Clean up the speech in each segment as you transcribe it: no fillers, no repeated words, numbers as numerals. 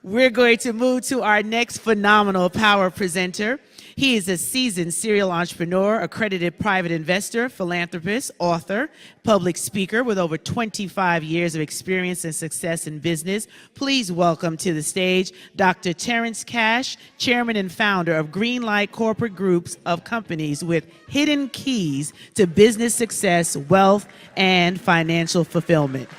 We're going to move to our next phenomenal power presenter. He is a seasoned serial entrepreneur, accredited private investor, philanthropist, author, public speaker with over 25 years of experience and success in business. Please welcome to the stage Dr. Terrence Cash, chairman and founder of Greenlight Corporate Groups of companies with hidden keys to business success, wealth, and financial fulfillment.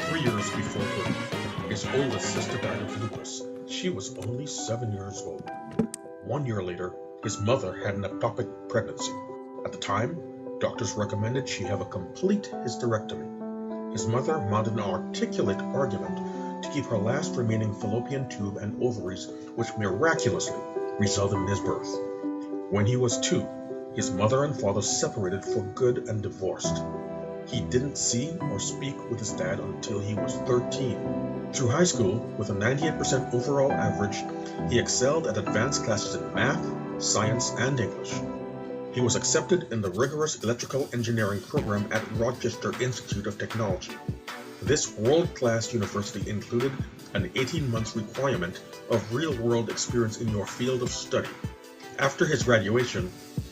3 years before birth, his oldest sister died of lupus. She was only 7 years old. 1 year later, his mother had an ectopic pregnancy. At the time, doctors recommended she have a complete hysterectomy. His mother mounted an articulate argument to keep her last remaining fallopian tube and ovaries, which miraculously resulted in his birth. When he was 2, his mother and father separated for good and divorced. He didn't see or speak with his dad until he was 13. Through high school, with a 98% overall average, he excelled at advanced classes in math, science, and English. He was accepted in the rigorous electrical engineering program at Rochester Institute of Technology. This world-class university included an 18-month requirement of real-world experience in your field of study. After his graduation,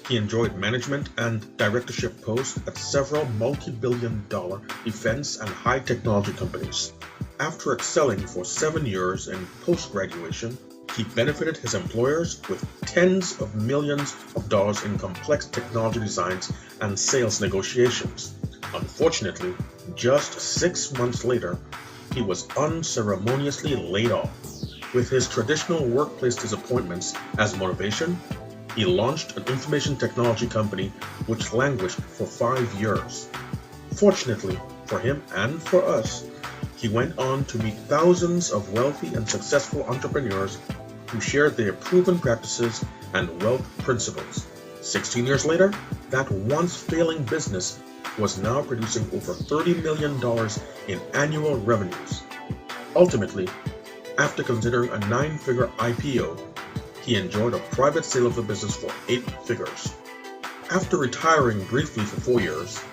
he enjoyed management and directorship posts at several multi-billion-dollar defense and high-technology companies. After excelling for 7 years in post-graduation, he benefited his employers with tens of millions of dollars in complex technology designs and sales negotiations. Unfortunately, just 6 months later, he was unceremoniously laid off. With his traditional workplace disappointments as motivation, he launched an information technology company which languished for 5 years. Fortunately for him and for us, he went on to meet thousands of wealthy and successful entrepreneurs who shared their proven practices and wealth principles. 16 years later, that once failing business was now producing over $30 million in annual revenues. Ultimately, after considering a 9-figure IPO, he enjoyed a private sale of the business for 8 figures. After retiring briefly for 4 years,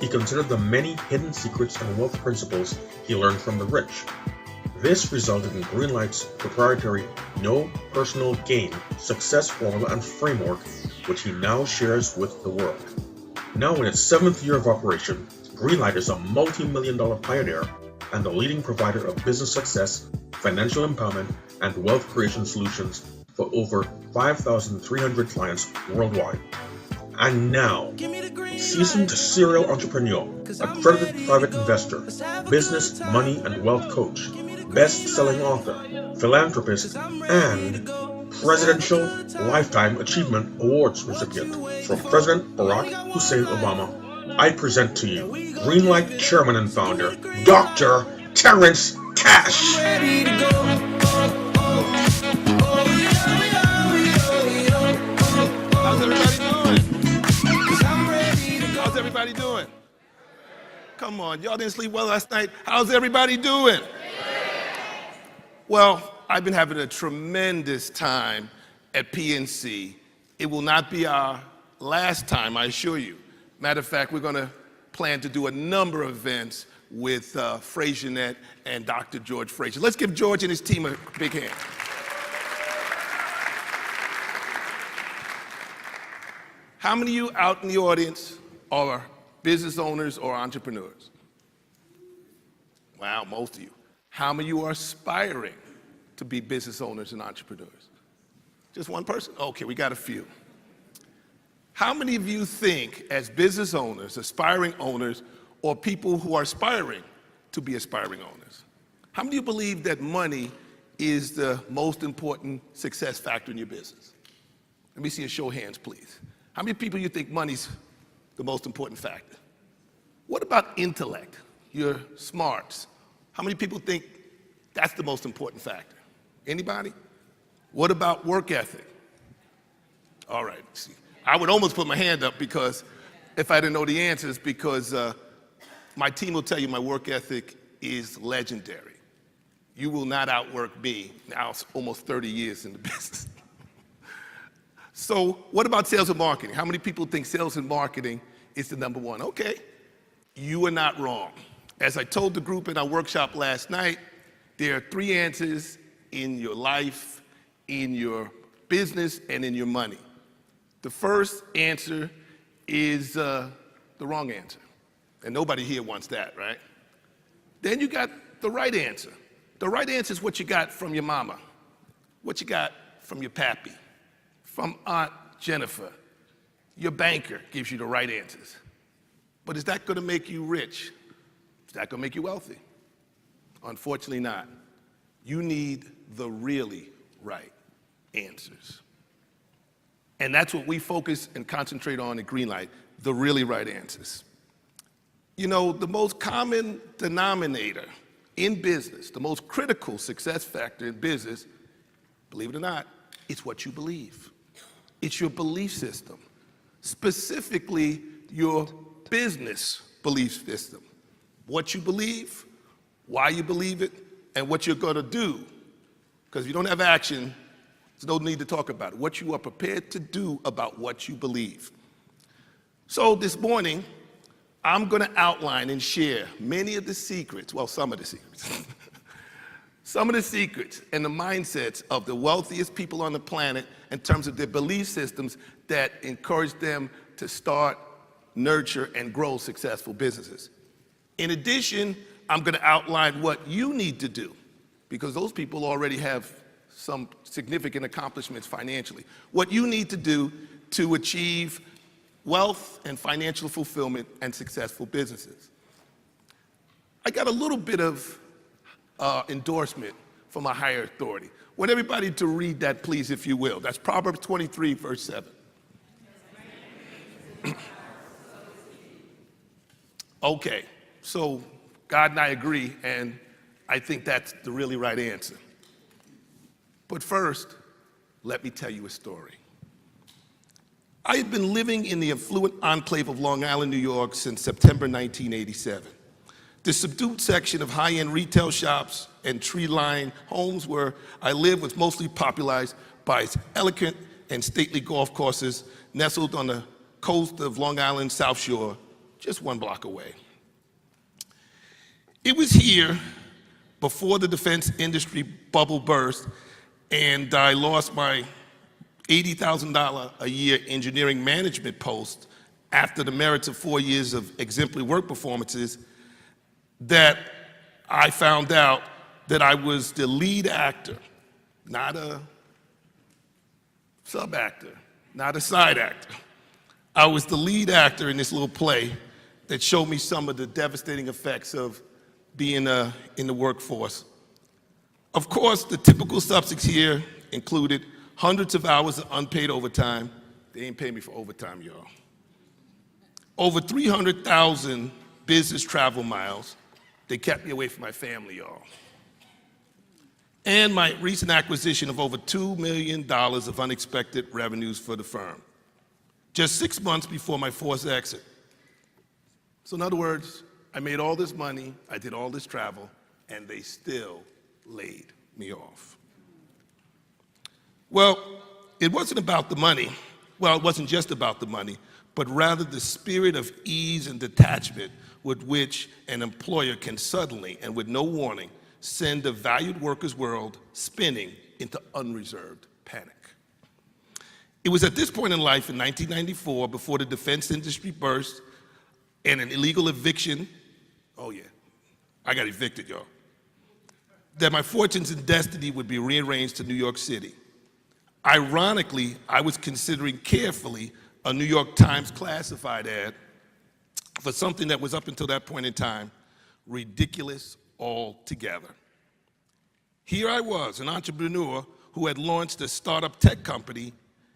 he considered the many hidden secrets and wealth principles he learned from the rich. This resulted in Greenlight's proprietary no personal gain success formula and framework, which he now shares with the world. Now in its 7th year of operation, Greenlight is a multi-million-dollar pioneer and a leading provider of business success, financial empowerment, and wealth creation solutions for over 5,300 clients worldwide. And now, seasoned serial entrepreneur, accredited private investor, business, money, and wealth coach, best-selling author, philanthropist, and Presidential Lifetime Achievement Awards recipient from President Barack Hussein Obama, I present to you Greenlight Chairman and Founder, Dr. Terrence Cash. How's everybody doing? Come on, y'all didn't sleep well last night. How's everybody doing? Well, I've been having a tremendous time at PNC. It will not be our last time, I assure you. Matter of fact, we're going to plan to do a number of events with FraserNet and Dr. George Fraser. Let's give George and his team a big hand. How many of you out in the audience are business owners or entrepreneurs? Wow, most of you. How many of you are aspiring to be business owners and entrepreneurs? Just one person? Okay, we got a few. How many of you think, as business owners, aspiring owners, or people who are aspiring to be aspiring owners, how many of you believe that money is the most important success factor in your business? Let me see a show of hands, please. How many people you think money's the most important factor? What about intellect, your smarts? How many people think that's the most important factor? Anybody? What about work ethic? All right, see, I would almost put my hand up because if I didn't know the answers, because my team will tell you my work ethic is legendary. You will not outwork me. Now it's almost 30 years in the business. So what about sales and marketing? How many people think sales and marketing is the number one? Okay, you are not wrong. As I told the group in our workshop last night, there are 3 answers in your life, in your business, and in your money. The first answer is the wrong answer. And nobody here wants that, right? Then you got the right answer. The right answer is what you got from your mama, what you got from your pappy, from Aunt Jennifer. Your banker gives you the right answers. But is that going to make you rich? Is that going to make you wealthy? Unfortunately not. You need the really right answers. And that's what we focus and concentrate on at Greenlight, the really right answers. You know, the most common denominator in business, the most critical success factor in business, believe it or not, it's what you believe. It's your belief system, specifically your business belief system. What you believe, why you believe it, and what you're going to do. Because if you don't have action, there's no need to talk about it. What you are prepared to do about what you believe. So this morning, I'm going to outline and share many of the secrets, well, some of the secrets, some of the secrets and the mindsets of the wealthiest people on the planet in terms of their belief systems that encourage them to start, nurture, and grow successful businesses. In addition, I'm going to outline what you need to do, because those people already have some significant accomplishments financially. What you need to do to achieve wealth and financial fulfillment and successful businesses. I got a little bit of endorsement from a higher authority. I want everybody to read that, please, if you will. That's Proverbs 23, verse 7. Okay, so God and I agree, and I think that's the really right answer. But first, let me tell you a story. I had been living in the affluent enclave of Long Island, New York since September 1987. The subdued section of high-end retail shops and tree-lined homes where I lived was mostly popularized by its elegant and stately golf courses nestled on the coast of Long Island's South Shore, just 1 block away. It was here, before the defense industry bubble burst, and I lost my $80,000 a year engineering management post after the merits of 4 years of exemplary work performances, that I found out that I was the lead actor, not a sub-actor, not a side actor. I was the lead actor in this little play that showed me some of the devastating effects of being in the workforce. Of course, the typical subjects here included hundreds of hours of unpaid overtime. They ain't paying me for overtime, y'all. Over 300,000 business travel miles. They kept me away from my family, y'all. And my recent acquisition of over $2 million of unexpected revenues for the firm, just 6 months before my forced exit. So in other words, I made all this money, I did all this travel, and they still laid me off. Well, it wasn't about the money. Well, it wasn't just about the money, but rather the spirit of ease and detachment with which an employer can suddenly and with no warning send a valued worker's world spinning into unreserved panic. It was at this point in life in 1994, before the defense industry burst and an illegal eviction, oh yeah, I got evicted, y'all, that my fortunes and destiny would be rearranged to New York City. Ironically, I was considering carefully a New York Times classified ad for something that was, up until that point in time, ridiculous altogether. Here I was, an entrepreneur who had launched a startup tech company,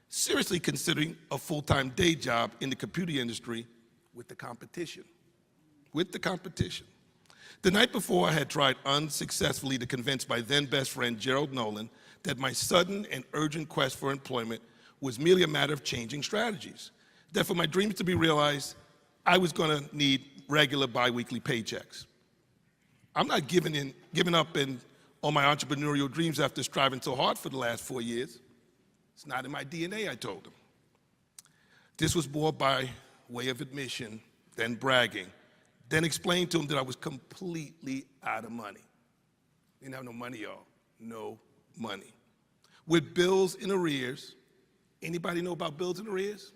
seriously considering a full-time day job in the computer industry with the competition. The night before, I had tried unsuccessfully to convince my then best friend, Gerald Nolan, that my sudden and urgent quest for employment was merely a matter of changing strategies. That for my dreams to be realized, I was going to need regular biweekly paychecks. I'm not giving up on my entrepreneurial dreams after striving so hard for the last 4 years. It's not in my DNA, I told him. This was more by way of admission than bragging. Then explained to him that I was completely out of money. Didn't have no money, y'all. No money. With bills in arrears. Anybody know about bills in arrears?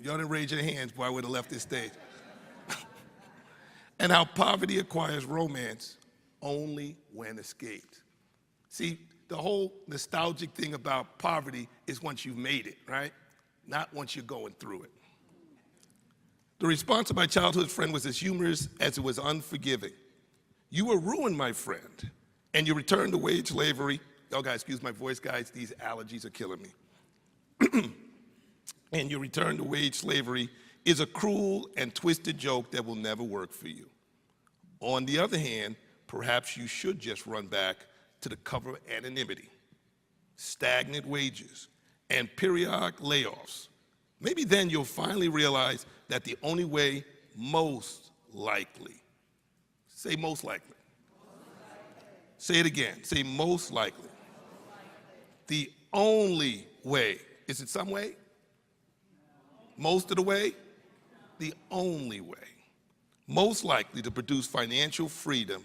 Y'all didn't raise your hands, boy, I would have left this stage. And how poverty acquires romance only when escaped. See, the whole nostalgic thing about poverty is once you've made it, right? Not once you're going through it. The response of my childhood friend was as humorous as it was unforgiving. You were ruined, my friend, and you returned to wage slavery. Y'all guys, excuse my voice, guys, these allergies are killing me. And your return to wage slavery is a cruel and twisted joke that will never work for you. On the other hand, perhaps you should just run back to the cover of anonymity, stagnant wages, and periodic layoffs. Maybe then you'll finally realize that the only way most likely, say most likely. Say it again, say most likely. The only way, is it some way? Most of the way? The only way, most likely to produce financial freedom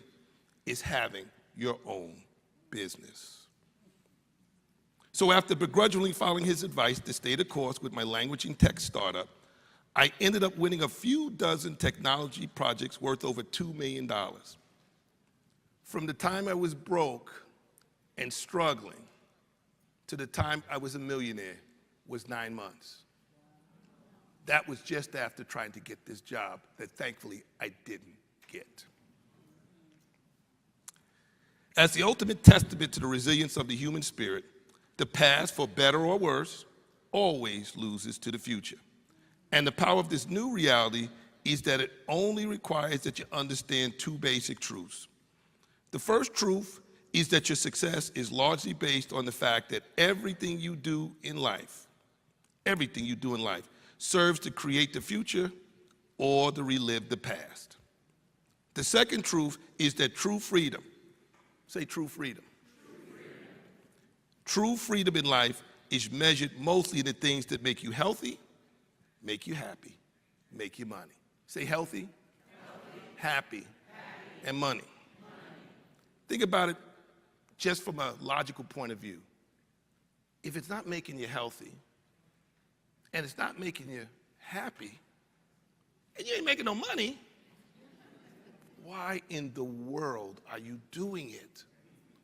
is having your own business. So after begrudgingly following his advice to stay the course with my languaging tech startup, I ended up winning a few dozen technology projects worth over $2 million. From the time I was broke and struggling to the time I was a millionaire was 9 months. That was just after trying to get this job that thankfully I didn't get. As the ultimate testament to the resilience of the human spirit, the past, for better or worse, always loses to the future. And the power of this new reality is that it only requires that you understand two basic truths. The first truth is that your success is largely based on the fact that everything you do in life, serves to create the future or to relive the past. The second truth is that true freedom, say true freedom. True freedom in life is measured mostly in the things that make you healthy, make you happy, make you money. Say healthy, happy, and money. Think about it just from a logical point of view. If it's not making you healthy, and it's not making you happy, and you ain't making no money, why in the world are you doing it?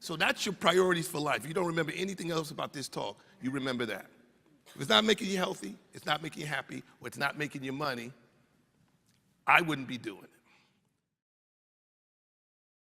So that's your priorities for life. If you don't remember anything else about this talk, you remember that. If it's not making you healthy, it's not making you happy, or it's not making you money, I wouldn't be doing it.